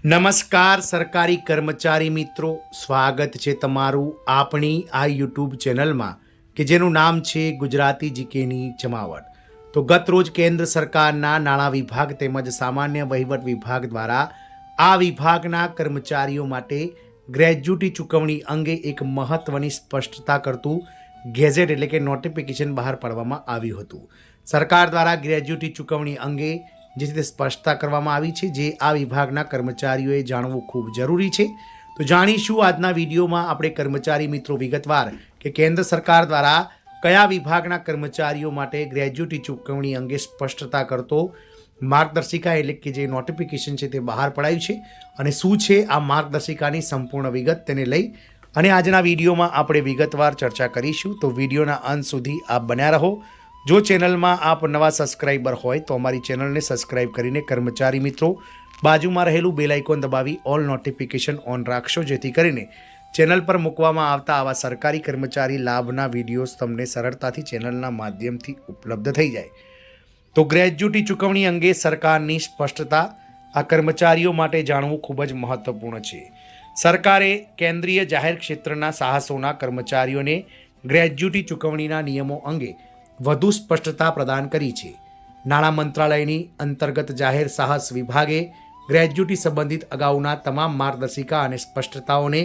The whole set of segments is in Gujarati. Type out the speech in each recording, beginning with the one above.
નમસ્કાર સરકારી કર્મચારી મિત્રો, સ્વાગત છે તમારું આપણી આ યુટ્યુબ ચેનલમાં કે જેનું નામ છે ગુજરાતી જીકેની જમાવટ। તો ગત રોજ કેન્દ્ર સરકારના નાણાં વિભાગ તેમજ સામાન્ય વહીવટ વિભાગ દ્વારા આ વિભાગના કર્મચારીઓ માટે ગ્રેજ્યુટી ચૂકવણી અંગે એક મહત્વની સ્પષ્ટતા કરતું ગેઝેટ એટલે કે નોટિફિકેશન બહાર પાડવામાં આવ્યું હતું। સરકાર દ્વારા ગ્રેજ્યુટી ચૂકવણી અંગે જે રીતે સ્પષ્ટતા કરવામાં આવી છે જે આ વિભાગના કર્મચારીઓએ જાણવું ખૂબ જરૂરી છે। તો જાણીશું આજના વિડીયોમાં આપણે કર્મચારી મિત્રો વિગતવાર કે કેન્દ્ર સરકાર દ્વારા કયા વિભાગના કર્મચારીઓ માટે ગ્રેજ્યુટી ચૂકવણી અંગે સ્પષ્ટતા કરતો માર્ગદર્શિકા એટલે કે જે નોટિફિકેશન છે તે બહાર પડાયું છે અને શું છે આ માર્ગદર્શિકાની સંપૂર્ણ વિગત તેને લઈ અને આજના વિડીયોમાં આપણે વિગતવાર ચર્ચા કરીશું। તો વિડીયોના અંત સુધી આપ બન્યા રહો। જો ચેનલમાં આપ નવા સબસ્ક્રાઈબર હોય તો અમારી ચેનલને સબસ્ક્રાઈબ કરીને કર્મચારી મિત્રો બાજુમાં રહેલું બેલ આઇકોન દબાવી ઓલ નોટિફિકેશન ઓન રાખશો, જેથી કરીને ચેનલ પર મૂકવામાં આવતા આવા સરકારી કર્મચારી લાભના વિડીયોઝ તમને સરળતાથી ચેનલના માધ્યમથી ઉપલબ્ધ થઈ જાય। તો ગ્રેજ્યુટી ચૂકવણી અંગે સરકારની સ્પષ્ટતા આ કર્મચારીઓ માટે જાણવું ખૂબ જ મહત્વપૂર્ણ છે। સરકારે કેન્દ્રીય જાહેર ક્ષેત્રના સાહસોના કર્મચારીઓને ગ્રેજ્યુટી ચૂકવણીના નિયમો અંગે વધુ સ્પષ્ટતા પ્રદાન કરી છે। નાણાં મંત્રાલયની અંતર્ગત જાહેર સાહસ વિભાગે ગ્રેજ્યુટી સંબંધિત અગાઉના તમામ માર્ગદર્શિકા અને સ્પષ્ટતાઓને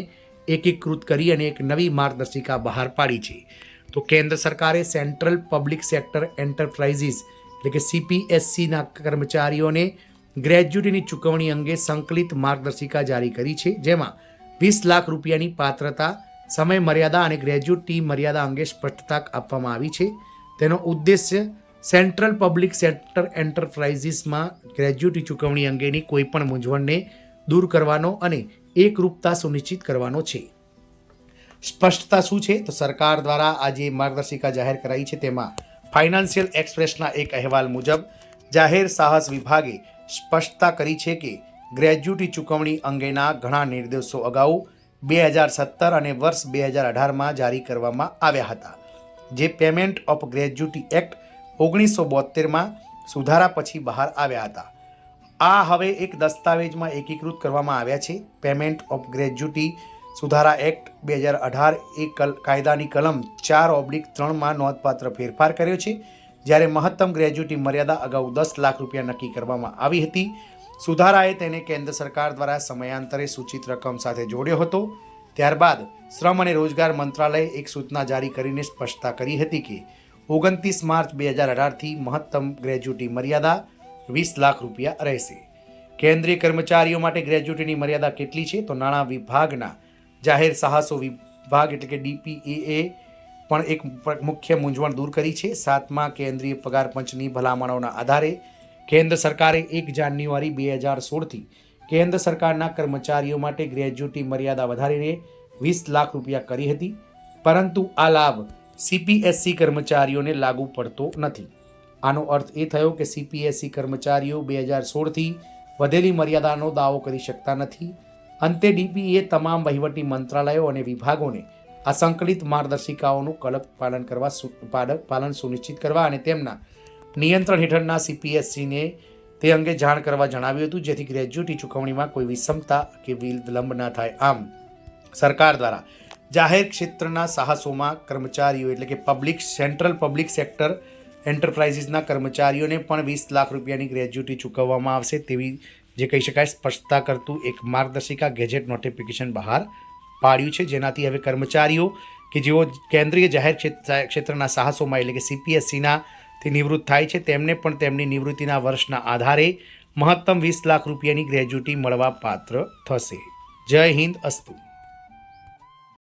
એકીકૃત કરી અને એક નવી માર્ગદર્શિકા બહાર પાડી છે। તો કેન્દ્ર સરકારે સેન્ટ્રલ પબ્લિક સેક્ટર એન્ટરપ્રાઇઝીસ એટલે કે CPSCના કર્મચારીઓને ગ્રેજ્યુટીની ચૂકવણી અંગે સંકલિત માર્ગદર્શિકા જારી કરી છે, જેમાં 20 લાખ રૂપિયાની પાત્રતા, સમય મર્યાદા અને ગ્રેજ્યુટી મર્યાદા અંગે સ્પષ્ટતા આપવામાં આવી છે। તેનો ઉદ્દેશ્ય સેન્ટ્રલ પબ્લિક સેક્ટર એન્ટરપ્રાઇઝીસમાં ગ્રેજ્યુટી ચૂકવણી અંગેની કોઈપણ મૂંઝવણને દૂર કરવાનો અને એકરૂપતા સુનિશ્ચિત કરવાનો છે। સ્પષ્ટતા શું છે? તો સરકાર દ્વારા આ જે માર્ગદર્શિકા જાહેર કરાઈ છે તેમાં ફાઇનાન્શિયલ એક્સપ્રેસના એક અહેવાલ મુજબ જાહેર સાહસ વિભાગે સ્પષ્ટતા કરી છે કે ગ્રેજ્યુટી ચૂકવણી અંગેના ઘણા નિર્દેશો અગાઉ 2017 અને વર્ષ 2018માં જારી કરવામાં આવ્યા હતા, જે પેમેન્ટ ઓફ ગ્રેજ્યુટી એક્ટ 1972માં સુધારા પછી બહાર આવ્યા હતા। આ હવે એક દસ્તાવેજમાં એકીકૃત કરવામાં આવ્યા છે। પેમેન્ટ ઓફ ગ્રેજ્યુટી સુધારા એક્ટ 2018 એ કાયદાની કલમ 4/3માં નોંધપાત્ર ફેરફાર કર્યો છે, જ્યારે મહત્તમ ગ્રેજ્યુટી મર્યાદા અગાઉ 10 લાખ રૂપિયા નક્કી કરવામાં આવી હતી। સુધારાએ તેને કેન્દ્ર સરકાર દ્વારા સમયાંતરે સૂચિત રકમ સાથે જોડ્યો હતો। ત્યારબાદ શ્રમ અને રોજગાર મંત્રાલયે એક સૂચના જારી કરીને સ્પષ્ટતા કરી હતી કે 29 માર્ચ 2018થી મહત્તમ ગ્રેજ્યુટી મર્યાદા 20 લાખ રૂપિયા રહેશે। કેન્દ્રીય કર્મચારીઓ માટે ગ્રેજ્યુટીની મર્યાદા કેટલી છે? તો નાણાં વિભાગના જાહેર સાહસો વિભાગ એટલે કે DPAએ પણ એક મુખ્ય મૂંઝવણ દૂર કરી છે। 7મા કેન્દ્રીય પગાર પંચની ભલામણોના આધારે કેન્દ્ર સરકારે 1 જાન્યુઆરી 2016થી કેન્દ્ર સરકારના કર્મચારીઓ માટે ગ્રેજ્યુટી મર્યાદા વધારીને 20 લાખ રૂપિયા કરી હતી, પરંતુ આ લાભ CPSC કર્મચારીઓને લાગુ પડતો નથી। આનો અર્થ એ થયો કે CPSC કર્મચારીઓ 2016થી વધેલી મર્યાદાનો દાવો કરી શકતા નથી। અંતે DPAએ તમામ વહીવટી મંત્રાલયો અને વિભાગોને આ સંકલિત માર્ગદર્શિકાઓનું કડક પાલન સુનિશ્ચિત કરવા અને તેમના નિયંત્રણ હેઠળના CPSCને તે અંગે જાણ કરવા જણાવ્યું હતું, જેથી ગ્રેજ્યુટી ચૂકવણીમાં કોઈ વિષમતા કે વિલંબ ન થાય। આમ સરકાર દ્વારા જાહેર ક્ષેત્રના સાહસોમાં કર્મચારીઓ એટલે કે સેન્ટ્રલ પબ્લિક સેક્ટર એન્ટરપ્રાઇઝીસના કર્મચારીઓને પણ 20 લાખ રૂપિયાની ગ્રેજ્યુટી ચૂકવવામાં આવશે તેવી જે કહી શકાય સ્પષ્ટતા કરતું એક માર્ગદર્શિકા ગેજેટ નોટિફિકેશન બહાર પાડ્યું છે, જેનાથી હવે કર્મચારીઓ કે જેઓ કેન્દ્રીય જાહેર ક્ષેત્રના સાહસોમાં એટલે કે CPSCના તે નિવૃત્ત થાય છે તેમને પણ તેમની નિવૃત્તિના વર્ષના આધારે મહત્તમ 20 લાખ રૂપિયાની ગ્રેજ્યુટી મળવા પાત્ર થશે। જય હિન્દ, અસ્તુ।